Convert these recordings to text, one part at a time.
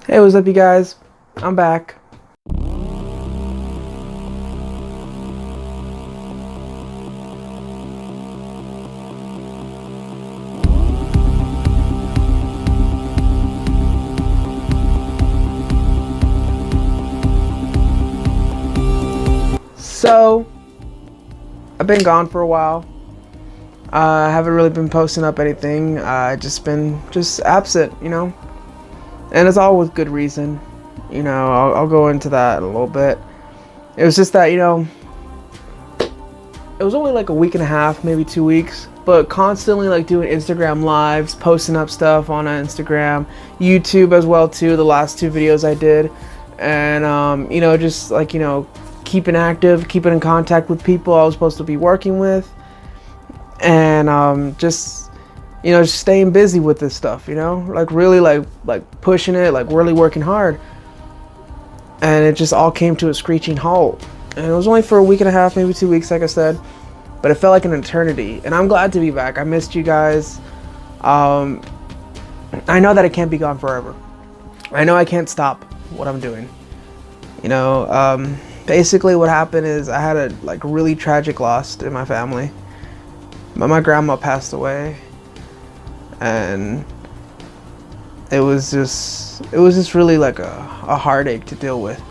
Hey, what's up, you guys? I'm back. So, I've been gone for a while. I haven't really been posting up anything. Just been absent, and it's all with good reason. I'll go into that in a little bit. It was just that, it was only like a week and a half, maybe 2 weeks, but constantly like doing Instagram lives, posting up stuff on Instagram, YouTube as well too. The last two videos I did, and just like keeping active, keeping in contact with people I was supposed to be working with, and just staying busy with this stuff. Like really like pushing it, like really working hard, and it just all came to a screeching halt. And it was only for a week and a half, maybe 2 weeks, like I said, but it felt like an eternity. And I'm glad to be back. I missed you guys. I know that I can't be gone forever. I know I can't stop what I'm doing. Basically what happened is I had a like really tragic loss in my family. My grandma passed away, and it was just really like a heartache to deal with.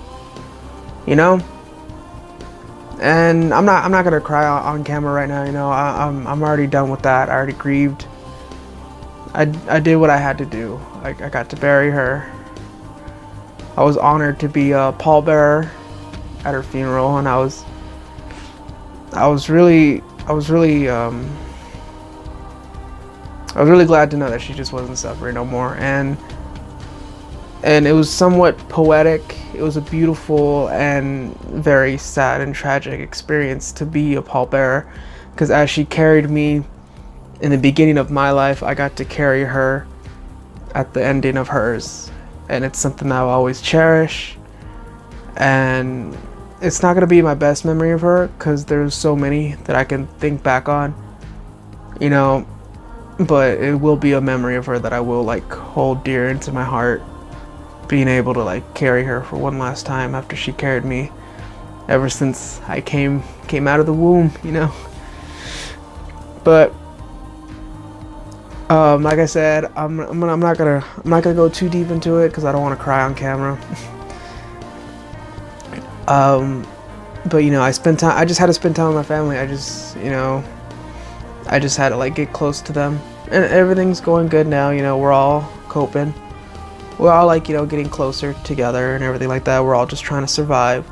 And I'm not gonna cry on camera right now. I'm already done with that. I already grieved. I did what I had to do. I got to bury her. I was honored to be a pallbearer at her funeral, and I was really glad to know that she just wasn't suffering no more. And it was somewhat poetic. It was a beautiful and very sad and tragic experience to be a pallbearer, because as she carried me in the beginning of my life, I got to carry her at the ending of hers. And it's something that I'll always cherish. And it's not going to be my best memory of her, because there's so many that I can think back on, but it will be a memory of her that I will like hold dear into my heart, being able to like carry her for one last time after she carried me ever since I came out of the womb. But like I said, I'm not gonna go too deep into it, because I don't want to cry on camera. But I just had to spend time with my family. I just had to like get close to them, and everything's going good now. We're all coping. We're all like, getting closer together and everything like that. We're all just trying to survive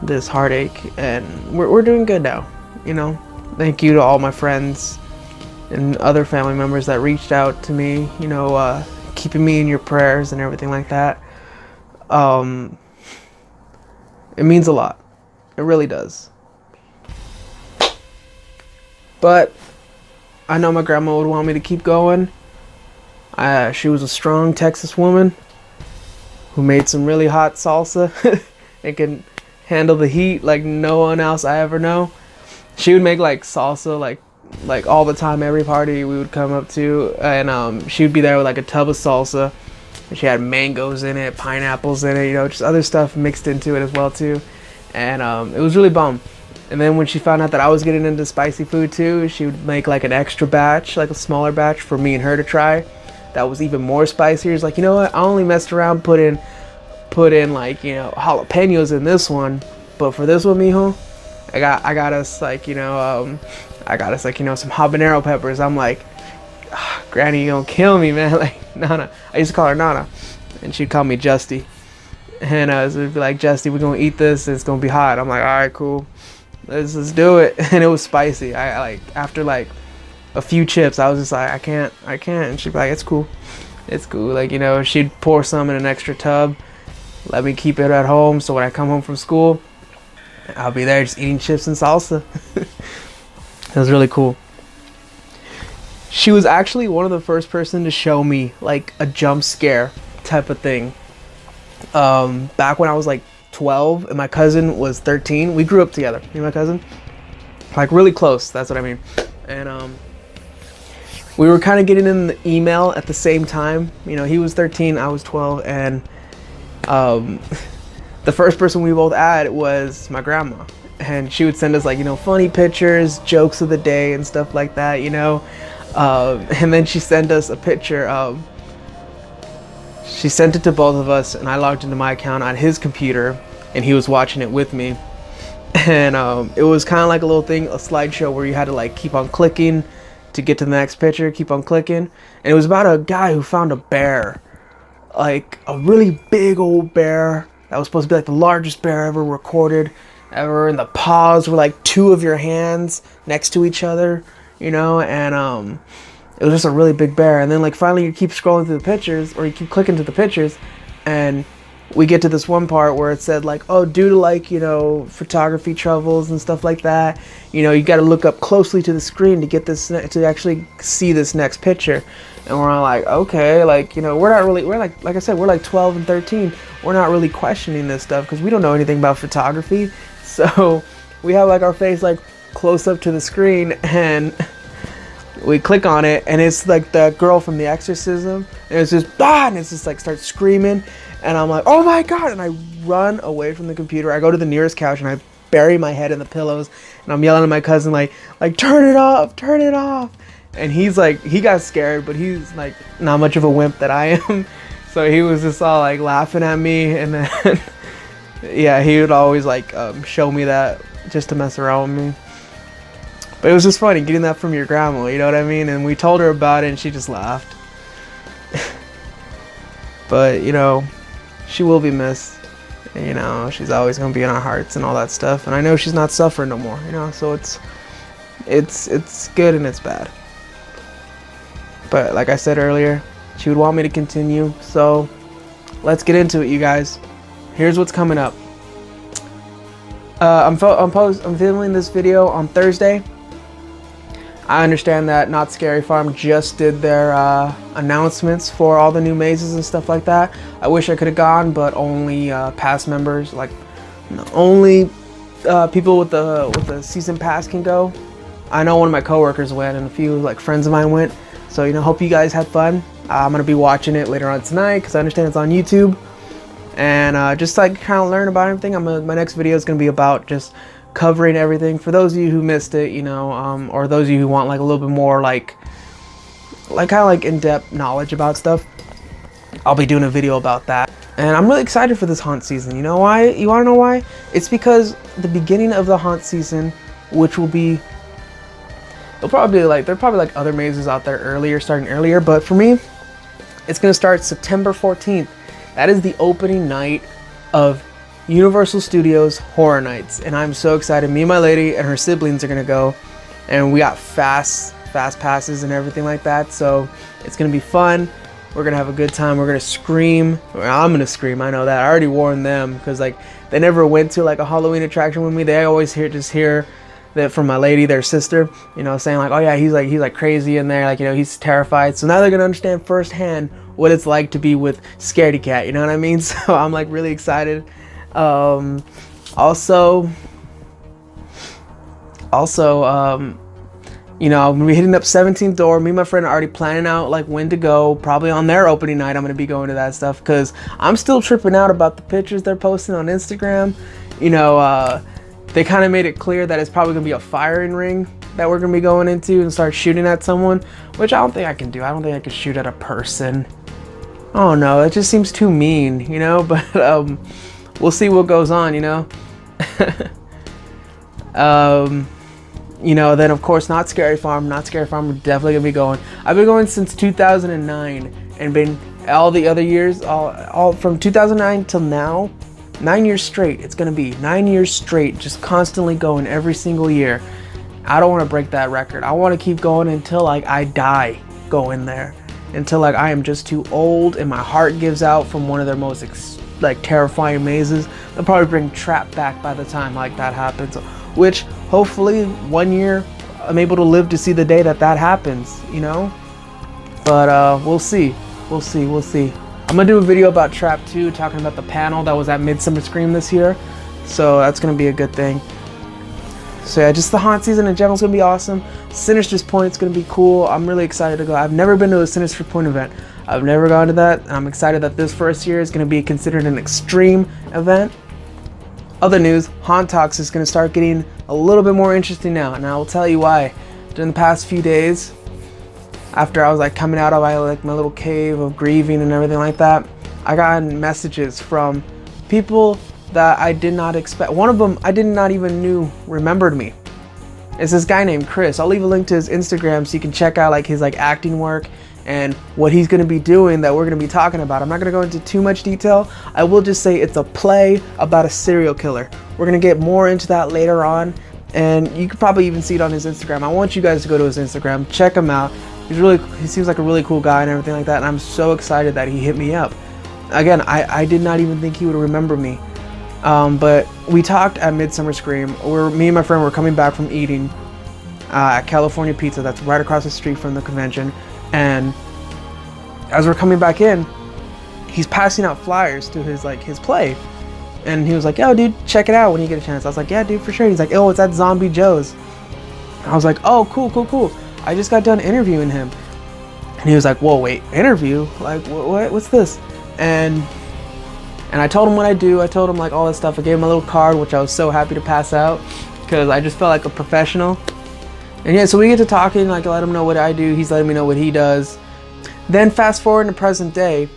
this heartache, and we're doing good now. Thank you to all my friends and other family members that reached out to me, keeping me in your prayers and everything like that. It means a lot. It really does. But I know my grandma would want me to keep going. She was a strong Texas woman who made some really hot salsa and can handle the heat like no one else I ever know. She would make like salsa like all the time, every party we would come up to, and she would be there with like a tub of salsa, and she had mangoes in it, pineapples in it, just other stuff mixed into it as well too. And it was really bomb. And then when she found out that I was getting into spicy food too, she would make like an extra batch, like a smaller batch for me and her to try. That was even more spicier. It's like, you know what? I only messed around, put in like, jalapenos in this one, but for this one, mijo, I got us like, some habanero peppers. I'm like, Granny, you gonna kill me, man? Like, Nana. I used to call her Nana, and she'd call me Justy. And so it'd be like, Justy, we're gonna eat this. And it's gonna be hot. I'm like, all right, cool. Let's do it. And it was spicy. I like after like a few chips, I was just like, I can't. And she'd be like, it's cool. Like, she'd pour some in an extra tub, let me keep it at home, so when I come home from school, I'll be there just eating chips and salsa. It was really cool. She was actually one of the first person to show me like a jump scare type of thing. Back when I was like 12 and my cousin was 13, we grew up together, me and my cousin, like really close, that's what I mean. And we were kind of getting in the email at the same time. He was 13, I was 12, and The first person we both add was my grandma, and she would send us like, you know, funny pictures, jokes of the day and stuff like that, you know. And then she sent us a picture of, she sent it to both of us, and I logged into my account on his computer, and he was watching it with me. And it was kind of like a little thing, a slideshow where you had to like keep on clicking to get to the next picture, keep on clicking. And it was about a guy who found a bear, like a really big old bear that was supposed to be like the largest bear ever recorded ever, and the paws were like two of your hands next to each other, you know. And it was just a really big bear. And then like finally you keep scrolling through the pictures, or you keep clicking to the pictures, and we get to this one part where it said like, oh, due to like, you know, photography troubles and stuff like that, you know, you got to look up closely to the screen to get this, to actually see this next picture. And we're all like, okay, like, you know, we're like I said, we're like 12 and 13. We're not really questioning this stuff because we don't know anything about photography. So we have like our face like close up to the screen, and we click on it, and it's like the girl from The Exorcism, and it's just and it's just like starts screaming, and I'm like, oh my god, and I run away from the computer. I go to the nearest couch and I bury my head in the pillows, and I'm yelling at my cousin like turn it off. And he's like, he got scared, but he's like not much of a wimp that I am. So he was just all like laughing at me, and then yeah, he would always like show me that just to mess around with me. But it was just funny getting that from your grandma, you know what I mean? And we told her about it, and she just laughed. But, you know, she will be missed. And, you know, she's always going to be in our hearts and all that stuff. And I know she's not suffering no more, you know? So it's good and it's bad. But like I said earlier, she would want me to continue. So let's get into it, you guys. Here's what's coming up. I'm filming this video on Thursday. I understand that Not Scary Farm just did their announcements for all the new mazes and stuff like that. I wish I could have gone, but only past members, like only people with the season pass can go. I know one of my coworkers went, and a few like friends of mine went. So, you know, hope you guys had fun. I'm gonna be watching it later on tonight because I understand it's on YouTube, and just like kind of learn about everything. My next video is gonna be about just covering everything for those of you who missed it, you know, or those of you who want like a little bit more like kind of like in-depth knowledge about stuff. I'll be doing a video about that, and I'm really excited for this haunt season. You know why? You want to know why? It's because the beginning of the haunt season, which will be, there are probably like other mazes out there starting earlier, but for me, it's gonna start September 14th. That is the opening night of Universal Studios Horror Nights, and I'm so excited. Me and my lady and her siblings are gonna go, and we got fast passes and everything like that, so it's gonna be fun. We're gonna have a good time. We're gonna scream. I'm gonna scream, I know that. I already warned them because like they never went to like a Halloween attraction with me. They always hear that from my lady, their sister, you know, saying like, oh yeah, he's like crazy in there, like, you know, he's terrified. So now they're gonna understand firsthand what it's like to be with ScaredieCat, you know what I mean? So I'm like really excited. Also, you know, I'm gonna be hitting up 17th Door. Me and my friend are already planning out like when to go. Probably on their opening night, I'm gonna be going to that stuff because I'm still tripping out about the pictures they're posting on Instagram. You know, they kind of made it clear that it's probably gonna be a firing ring that we're gonna be going into and start shooting at someone, which I don't think I can do. I don't think I can shoot at a person. Oh no, it just seems too mean, you know. But we'll see what goes on, you know. You know, then of course Not Scary Farm. Not Scary Farm, we're definitely gonna be going. I've been going since 2009 and been all the other years, all from 2009 till now, 9 years straight. It's gonna be 9 years straight, just constantly going every single year. I don't want to break that record. I want to keep going until like I die going there, until like I am just too old and my heart gives out from one of their most like terrifying mazes. They'll probably bring Trap back by the time like that happens, which hopefully one year I'm able to live to see the day that happens, you know. But we'll see. I'm gonna do a video about Trap 2, talking about the panel that was at Midsummer Scream this year, so that's gonna be a good thing. So yeah, just the haunt season in general is gonna be awesome. Sinister's Point is gonna be cool. I'm really excited to go. I've never been to a Sinister Point event. I've never gone to that, and I'm excited that this first year is going to be considered an extreme event. Other news, Haunt Talks is going to start getting a little bit more interesting now, and I will tell you why. During the past few days, after I was like coming out of my little cave of grieving and everything like that, I got messages from people that I did not expect. One of them I did not even knew remembered me. It's this guy named Chris. I'll leave a link to his Instagram so you can check out like his like acting work and what he's going to be doing that we're going to be talking about. I'm not going to go into too much detail. I will just say it's a play about a serial killer. We're going to get more into that later on, and you could probably even see it on his Instagram. I want you guys to go to his Instagram, check him out. He seems like a really cool guy and everything like that, and I'm so excited that he hit me up. Again, I did not even think he would remember me. But we talked at Midsummer Scream. Me and my friend were coming back from eating at California Pizza, that's right across the street from the convention. And as we're coming back in, he's passing out flyers to his play. And he was like, yo, dude, check it out when you get a chance. I was like, yeah, dude, for sure. He's like, oh, it's at Zombie Joe's. I was like, oh, cool. I just got done interviewing him. And he was like, whoa, wait, interview? Like, what's this? And I told him what I do. I told him like all this stuff. I gave him a little card, which I was so happy to pass out because I just felt like a professional. And yeah, so we get to talking, like I let him know what I do. He's letting me know what he does. Then fast forward to present day,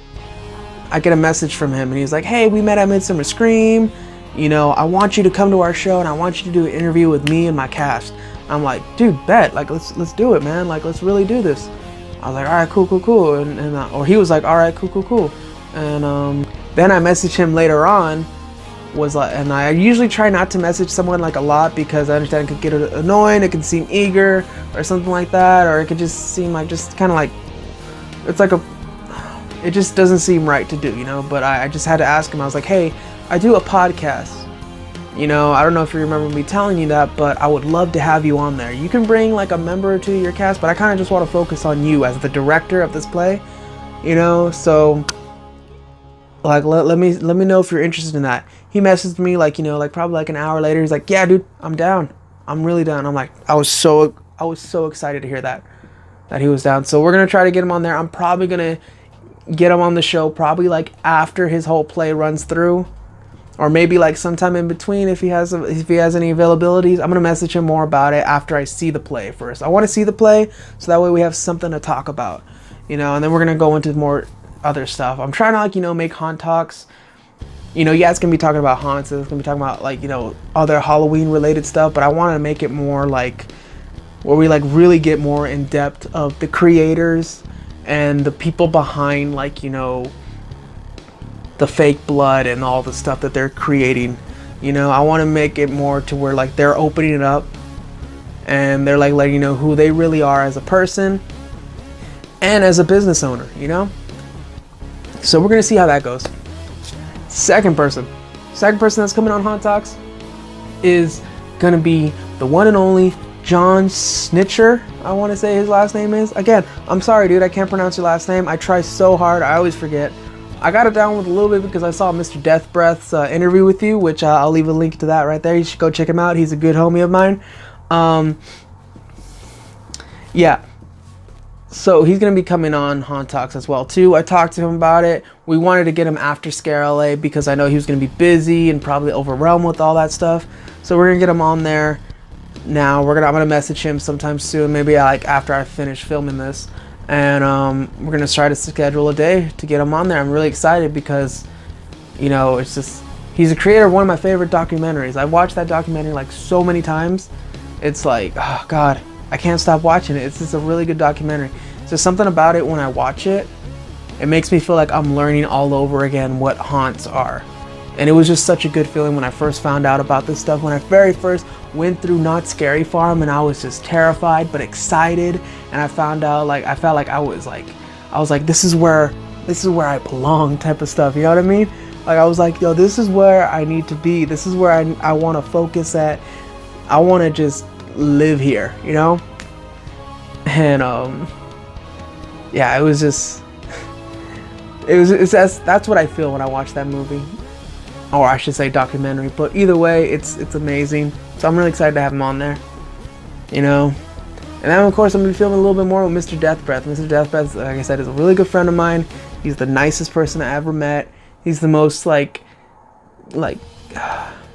I get a message from him and he's like, hey, we met at Midsummer Scream. You know, I want you to come to our show and I want you to do an interview with me and my cast. I'm like, dude, bet, like let's do it, man. Like let's really do this. I was like, all right, cool. Or he was like, all right, cool. And then I messaged him later on, and I usually try not to message someone like a lot because I understand it could get annoying, it can seem eager or something like that, or it could just seem like just kind of like, it just doesn't seem right to do, you know. But I just had to ask him. I was like, hey, I do a podcast. You know, I don't know if you remember me telling you that, but I would love to have you on there. You can bring like a member or two of your cast, but I kind of just want to focus on you as the director of this play, you know. So like let me know if you're interested in that. He messaged me like, you know, like probably like an hour later. He's like, yeah, dude, I'm down. I'm really down. I'm like, I was so excited to hear that he was down. So we're gonna try to get him on there. I'm probably gonna get him on the show probably like after his whole play runs through, or maybe like sometime in between if he has any availabilities. I'm gonna message him more about it after I see the play first. I want to see the play so that way we have something to talk about, you know, and then we're gonna go into more other stuff. I'm trying to like, you know, make Haunt Talks, you know, yeah, it's gonna be talking about haunts, it's gonna be talking about like, you know, other Halloween related stuff, but I want to make it more like where we like really get more in depth of the creators and the people behind, like, you know, the fake blood and all the stuff that they're creating. You know, I want to make it more to where like they're opening it up and they're like letting you know who they really are as a person and as a business owner, you know. So we're gonna see how that goes. Second person that's coming on Haunt Talks is gonna be the one and only John Snitcher, I want to say his last name is. Again, I'm sorry, dude, I can't pronounce your last name. I try so hard, I always forget. I got it down with a little bit because I saw Mr. Deathbreath's interview with you, which I'll leave a link to that right there. You should go check him out. He's a good homie of mine. Yeah. So he's going to be coming on Haunt Talks as well, too. I talked to him about it. We wanted to get him after Scare LA because I know he was going to be busy and probably overwhelmed with all that stuff. So we're going to get him on there now. I'm going to message him sometime soon, maybe like after I finish filming this. And we're going to try to schedule a day to get him on there. I'm really excited because, you know, it's just, he's a creator of one of my favorite documentaries. I've watched that documentary like so many times. It's like, oh God, I can't stop watching it. It's just a really good documentary. So something about it when I watch it, it makes me feel like I'm learning all over again what haunts are. And it was just such a good feeling when I first found out about this stuff. When I very first went through Not Scary Farm and I was just terrified but excited, and I found out, like, I felt like I was like this is where I belong type of stuff, you know what I mean? Like I was like, yo, this is where I need to be. This is where I want to focus at. I want to just live here, you know? And yeah, it was just that's what I feel when I watch that movie. Or I should say documentary, but either way, it's amazing. So I'm really excited to have him on there, you know. And then of course I'm gonna be filming a little bit more with Mr. Deathbreath. Mr. Deathbreath, like I said, is a really good friend of mine. He's the nicest person I ever met. He's the most like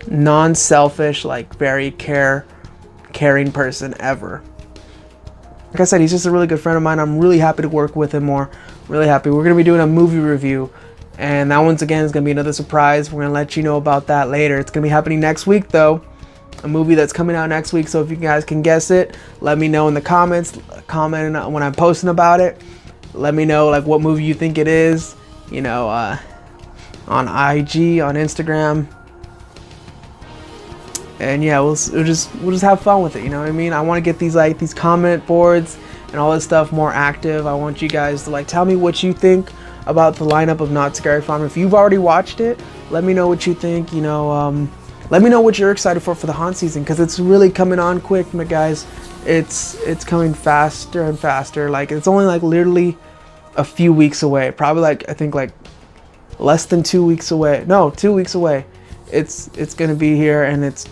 non-selfish, like very caring person ever. Like I said, he's just a really good friend of mine. I'm really happy to work with him more. Really happy. We're going to be doing a movie review. And that once again is going to be another surprise. We're going to let you know about that later. It's going to be happening next week though. A movie that's coming out next week. So if you guys can guess it, let me know in the comments. Comment when I'm posting about it. Let me know like what movie you think it is. You know, on IG, on Instagram. And yeah, we'll just have fun with it, you know what I mean? I want to get these comment boards and all this stuff more active. I want you guys to like tell me what you think about the lineup of Not Scary Farm. If you've already watched it, let me know what you think. You know, let me know what you're excited for the haunt season, because it's really coming on quick, my guys. It's coming faster and faster. Like it's only like literally a few weeks away. Probably like I think like less than 2 weeks away. No, 2 weeks away. It's gonna be here, and it's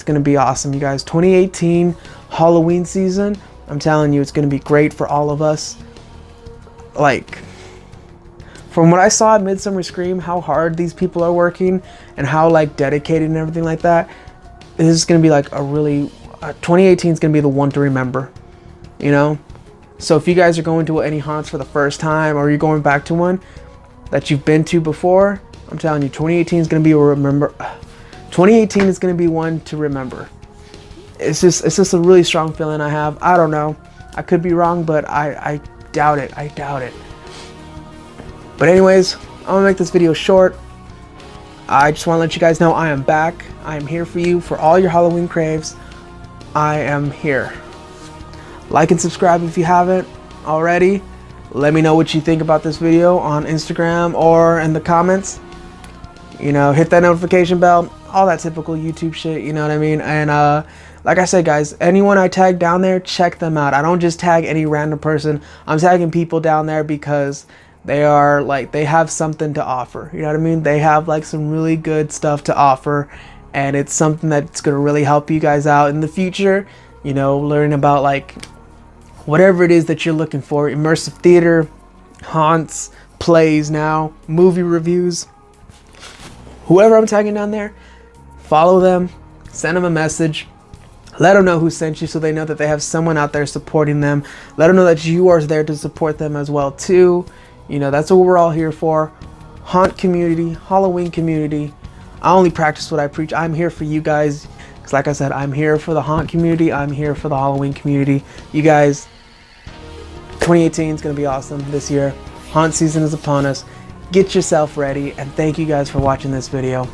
gonna be awesome, you guys. 2018 Halloween season, I'm telling you, it's gonna be great for all of us. Like, from what I saw at Midsummer Scream, how hard these people are working and how like dedicated and everything like that, this is gonna be like a really 2018 is gonna be the one to remember, you know. So if you guys are going to any haunts for the first time, or you're going back to one that you've been to before, I'm telling you, 2018 is gonna be a remember. 2018 is going to be one to remember. It's just a really strong feeling I have. I don't know. I could be wrong, but I doubt it. I doubt it. But anyways, I'm going to make this video short. I just want to let you guys know I am back. I am here for you for all your Halloween craves. I am here. Like and subscribe if you haven't already. Let me know what you think about this video on Instagram or in the comments. You know, hit that notification bell, all that typical YouTube shit, you know what I mean? And like I said, guys, anyone I tag down there, check them out. I don't just tag any random person. I'm tagging people down there because they are like, they have something to offer, you know what I mean? They have like some really good stuff to offer, and it's something that's gonna really help you guys out in the future, you know, learning about like whatever it is that you're looking for. Immersive theater, haunts, plays now, movie reviews. Whoever I'm tagging down there, follow them, send them a message, let them know who sent you, so they know that they have someone out there supporting them. Let them know that you are there to support them as well too. You know, that's what we're all here for. Haunt community, Halloween community. I only practice what I preach. I'm here for you guys, because like I said, I'm here for the haunt community. I'm here for the Halloween community. You guys, 2018 is going to be awesome this year. Haunt season is upon us. Get yourself ready, and thank you guys for watching this video.